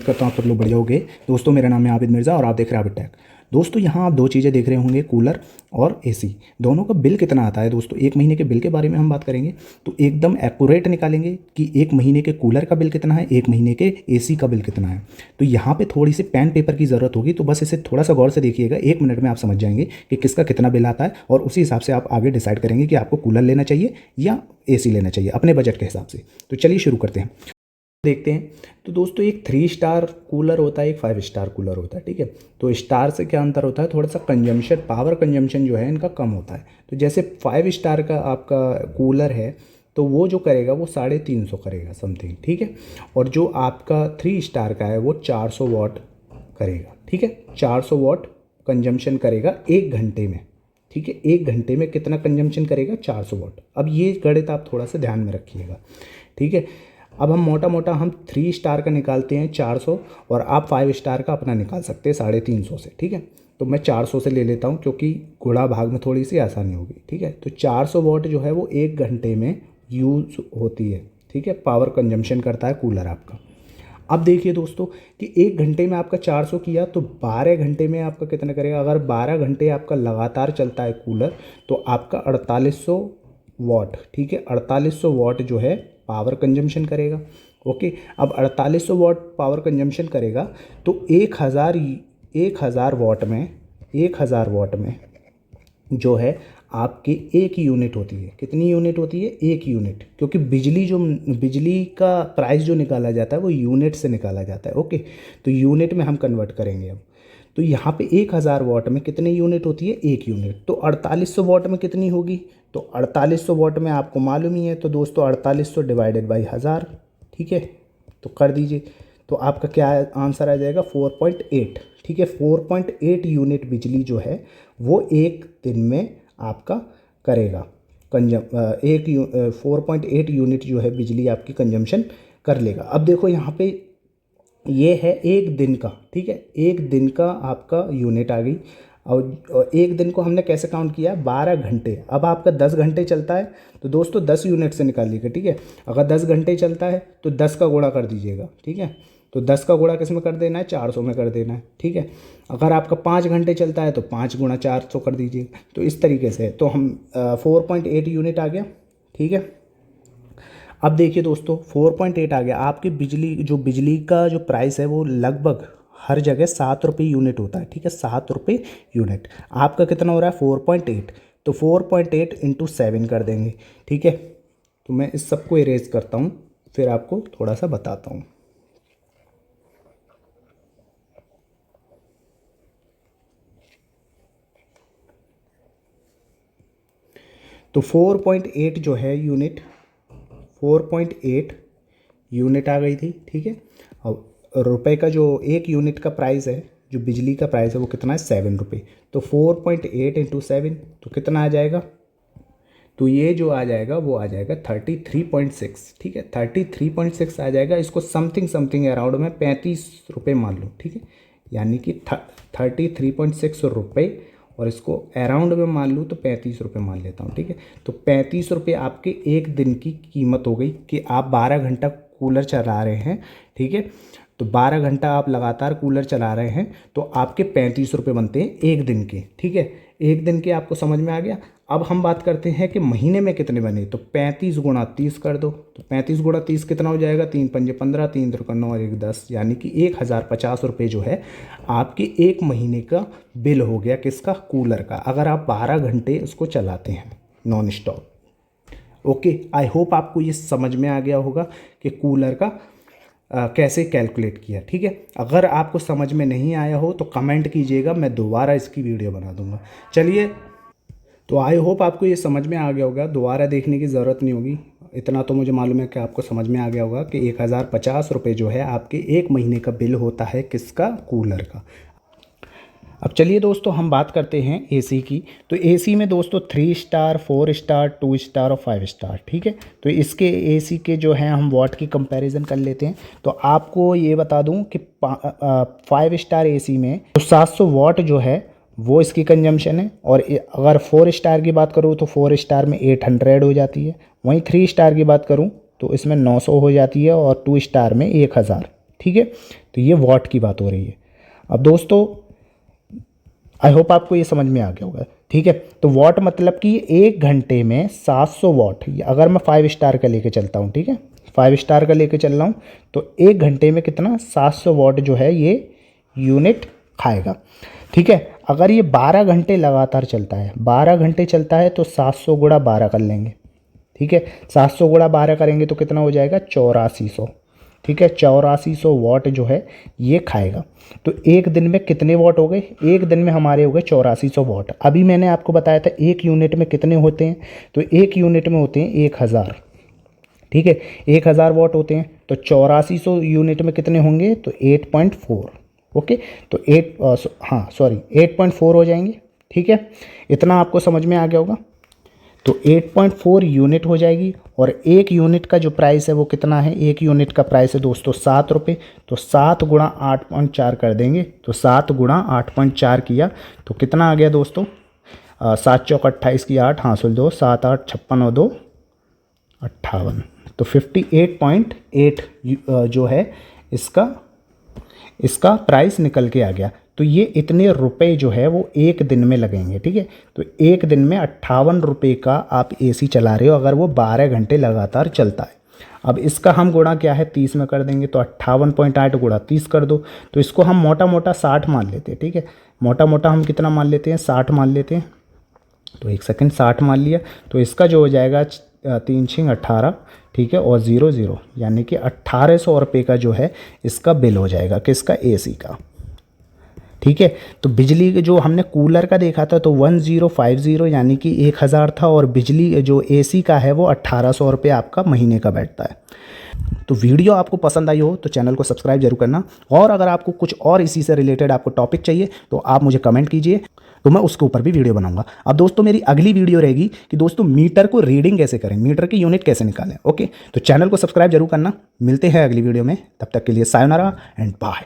करता हूँ आप सब लोग बढ़िया होंगे। दोस्तों मेरा नाम है आबिद मिर्ज़ा और आप देख रहे हैं आबिद टेक। दोस्तों यहाँ आप दो चीज़ें देख रहे होंगे, कूलर और एसी। दोनों का बिल कितना आता है दोस्तों, एक महीने के बिल के बारे में हम बात करेंगे तो एकदम एक्यूरेट निकालेंगे कि एक महीने के कूलर का बिल कितना है, एक महीने के एसी का बिल कितना है। तो यहाँ पे थोड़ी सी पेन पेपर की ज़रूरत होगी, तो बस इसे थोड़ा सा गौर से देखिएगा, 1 मिनट में आप समझ जाएंगे कि किसका कितना बिल आता है और उसी हिसाब से आप आगे डिसाइड करेंगे कि आपको कूलर लेना चाहिए या एसी लेना चाहिए अपने बजट के हिसाब से। तो चलिए शुरू करते हैं, देखते हैं। तो दोस्तों एक 3 स्टार कूलर होता है, एक 5 स्टार कूलर होता है, ठीक है। तो स्टार से क्या अंतर होता है, थोड़ा सा कंजम्पशन, पावर कंजम्पशन जो है इनका कम होता है। तो जैसे 5 स्टार का आपका कूलर है तो वो जो करेगा वो 350 करेगा समथिंग, ठीक है। और जो आपका 3 स्टार का है वो 400 वाट करेगा, ठीक है। 400 वाट कंजम्पशन करेगा 1 घंटे में, ठीक है। 1 घंटे में कितना कंजम्पशन करेगा, 400 वाट। अब ये गणित आप थोड़ा सा ध्यान में रखिएगा, ठीक है। अब हम मोटा मोटा हम 3 स्टार का निकालते हैं 400 और आप 5 स्टार का अपना निकाल सकते हैं 350 से, ठीक है। तो मैं 400 से ले लेता हूँ क्योंकि गुणा भाग में थोड़ी सी आसानी होगी, ठीक है। तो 400 वाट जो है वो 1 घंटे में यूज़ होती है, ठीक है। पावर कंजम्पशन करता है कूलर आपका। अब देखिए दोस्तों कि 1 घंटे में आपका 400 किया तो 12 घंटे में आपका कितना करेगा। अगर 12 घंटे आपका लगातार चलता है कूलर तो आपका 4800 वाट, ठीक है। 4800 वाट जो है पावर कंजम्पशन करेगा, ओके। अब 4800 वाट पावर कंजम्पशन करेगा तो 1000 वाट में जो है आपकी 1 यूनिट होती है। कितनी यूनिट होती है, 1 यूनिट, क्योंकि बिजली का प्राइस जो निकाला जाता है वो यूनिट से निकाला जाता है, ओके। तो यूनिट में हम कन्वर्ट करेंगे अब। तो यहाँ पे 1000 वाट में कितनी यूनिट होती है, 1 यूनिट। तो 4800 वाट में कितनी होगी, तो 4800 वाट में आपको मालूम ही है। तो दोस्तों 4800 डिवाइडेड बाई 1000, ठीक है। तो कर दीजिए, तो आपका क्या आंसर आ जाएगा, 4.8, ठीक है। 4.8 यूनिट बिजली जो है वो एक दिन में आपका करेगा 4.8 यूनिट जो है बिजली आपकी कंजम्पशन कर लेगा। अब देखो यहाँ पे ये है एक दिन का, ठीक है। एक दिन का आपका यूनिट आ गई। और एक दिन को हमने कैसे काउंट किया, 12 घंटे। अब आपका 10 घंटे चलता है तो दोस्तों 10 यूनिट से निकालिएगा, ठीक है। अगर 10 घंटे चलता है तो 10 का गुणा कर दीजिएगा, ठीक है। तो 10 का गुणा किस में कर देना है, 400 में कर देना है, ठीक है। अगर आपका 5 घंटे चलता है तो 5 गुणा 400 कर दीजिएगा। तो इस तरीके से तो हम 4.8 यूनिट आ गया, ठीक है। अब देखिए दोस्तों 4.8 आ गया। आपकी बिजली का जो प्राइस है वो लगभग हर जगह 7 रुपये यूनिट होता है, ठीक है। 7 रुपये यूनिट। आपका कितना हो रहा है, 4.8। तो 4.8 इंटू 7 कर देंगे, ठीक है। तो मैं इस सबको इरेज करता हूँ, फिर आपको थोड़ा सा बताता हूँ। तो 4.8 जो है यूनिट, 4.8 यूनिट आ गई थी, ठीक है। अब रुपए का जो 1 यूनिट का प्राइस है, जो बिजली का प्राइस है वो कितना है, 7 रुपये। तो 4.8 इंटू 7 तो कितना आ जाएगा, तो ये जो आ जाएगा वो आ जाएगा 33.6, ठीक है। 33.6 आ जाएगा। इसको समथिंग अराउंड में 35 रुपये मान लो, ठीक है। यानी कि 33.6 रुपये, और इसको अराउंड में मान लूँ तो 35 रुपये मान लेता हूँ, ठीक है। तो 35 रुपये आपके एक दिन की कीमत हो गई कि आप 12 घंटा कूलर चला रहे हैं, ठीक है। तो 12 घंटा आप लगातार कूलर चला रहे हैं तो आपके 35 रुपये बनते हैं एक दिन के, ठीक है। एक दिन के आपको समझ में आ गया। अब हम बात करते हैं कि महीने में कितने बने। तो 35 गुणा 30 कर दो। तो 35 गुणा 30 कितना हो जाएगा, 3 पंजे 15, 3 त्रिका 9 और 1 10, यानी कि 1050 रुपये जो है आपके एक महीने का बिल हो गया, किसका, कूलर का, अगर आप 12 घंटे उसको चलाते हैं non stop. Okay, I hope आपको ये समझ में आ गया होगा कि कूलर का कैसे कैलकुलेट किया, ठीक है। अगर आपको समझ में नहीं आया हो तो कमेंट कीजिएगा, मैं दोबारा इसकी वीडियो बना दूंगा। चलिए, तो आई होप आपको ये समझ में आ गया होगा, दोबारा देखने की ज़रूरत नहीं होगी। इतना तो मुझे मालूम है कि आपको समझ में आ गया होगा कि 1050 रुपये जो है आपके एक महीने का बिल होता है, किसका, कूलर का। अब चलिए दोस्तों हम बात करते हैं एसी की। तो एसी में दोस्तों 3 स्टार, 4 स्टार, 2 स्टार और 5 स्टार, ठीक है। तो इसके एसी के जो हैं हम वाट की कंपैरिजन कर लेते हैं। तो आपको ये बता दूं कि 5 स्टार एसी में तो 700 वाट जो है वो इसकी कंजम्पशन है। और अगर 4 स्टार की बात करूँ तो 4 स्टार में 800 हो जाती है। वहीं 3 स्टार की बात करूँ तो इसमें 900 हो जाती है और 2 स्टार में 1000, ठीक है। तो ये वॉट की बात हो रही है। अब दोस्तों आई होप आपको ये समझ में आ गया होगा, ठीक है। तो वॉट मतलब कि 1 घंटे में 700 वॉट, अगर मैं 5 स्टार का लेके चलता हूँ, ठीक है, 5 स्टार का लेके चल रहा हूँ, तो 1 घंटे में कितना 700 वॉट जो है ये यूनिट खाएगा, ठीक है। अगर ये 12 घंटे लगातार चलता है, 12 घंटे चलता है, तो 700 गुणा 12 कर लेंगे, ठीक है। 700 गुणा 12 करेंगे तो कितना हो जाएगा 8400, ठीक है। 8400 वॉट जो है ये खाएगा। तो एक दिन में कितने वॉट हो गए, एक दिन में हमारे हो गए 8400 वॉट। अभी मैंने आपको बताया था एक यूनिट में कितने होते हैं, तो एक यूनिट में होते हैं 1000, ठीक है, 1000 वॉट होते हैं। तो 8400 यूनिट में कितने होंगे, तो 8.4, ओके। तो 8.4 हो जाएंगे, ठीक है। इतना आपको समझ में आ गया होगा। तो 8.4 यूनिट हो जाएगी, और एक यूनिट का जो प्राइस है वो कितना है, एक यूनिट का प्राइस है दोस्तों 7 रुपये। तो 7 गुणा 8.4 कर देंगे, तो 7 गुणा 8.4 किया तो कितना आ गया दोस्तों, 7 चौक 28 की 8, हाँ सुन दो, 7 8 56 और 2 58, तो 58.8 जो है इसका प्राइस निकल के आ गया। तो ये इतने रुपए जो है वो एक दिन में लगेंगे, ठीक है। तो एक दिन में 58 रुपये का आप एसी चला रहे हो अगर वो 12 घंटे लगातार चलता है। अब इसका हम गुणा क्या है 30 में कर देंगे, तो 58.8 गुणा 30 कर दो। तो इसको हम मोटा मोटा 60 मान लेते हैं, ठीक है। मोटा मोटा हम कितना मान लेते हैं, 60 मान लेते हैं। तो एक सेकंड 60 मान लिया, तो इसका जो हो जाएगा 3 6 18, ठीक है, और 0 0, यानी कि 1800 रुपये का जो है इसका बिल हो जाएगा, किसका, एसी का, ठीक है। तो बिजली के जो हमने कूलर का देखा था तो 1050 यानी कि 1000 था, और बिजली जो एसी का है वो 1800 रुपये आपका महीने का बैठता है। तो वीडियो आपको पसंद आई हो तो चैनल को सब्सक्राइब जरूर करना, और अगर आपको कुछ और इसी से रिलेटेड आपको टॉपिक चाहिए तो आप मुझे कमेंट कीजिए, तो मैं उसके ऊपर भी वीडियो बनाऊंगा। अब दोस्तों मेरी अगली वीडियो रहेगी कि दोस्तों मीटर को रीडिंग कैसे करें, मीटर की यूनिट कैसे निकालें, ओके। तो चैनल को सब्सक्राइब जरूर करना। मिलते हैं अगली वीडियो में, तब तक के लिए सायोनारा एंड बाय।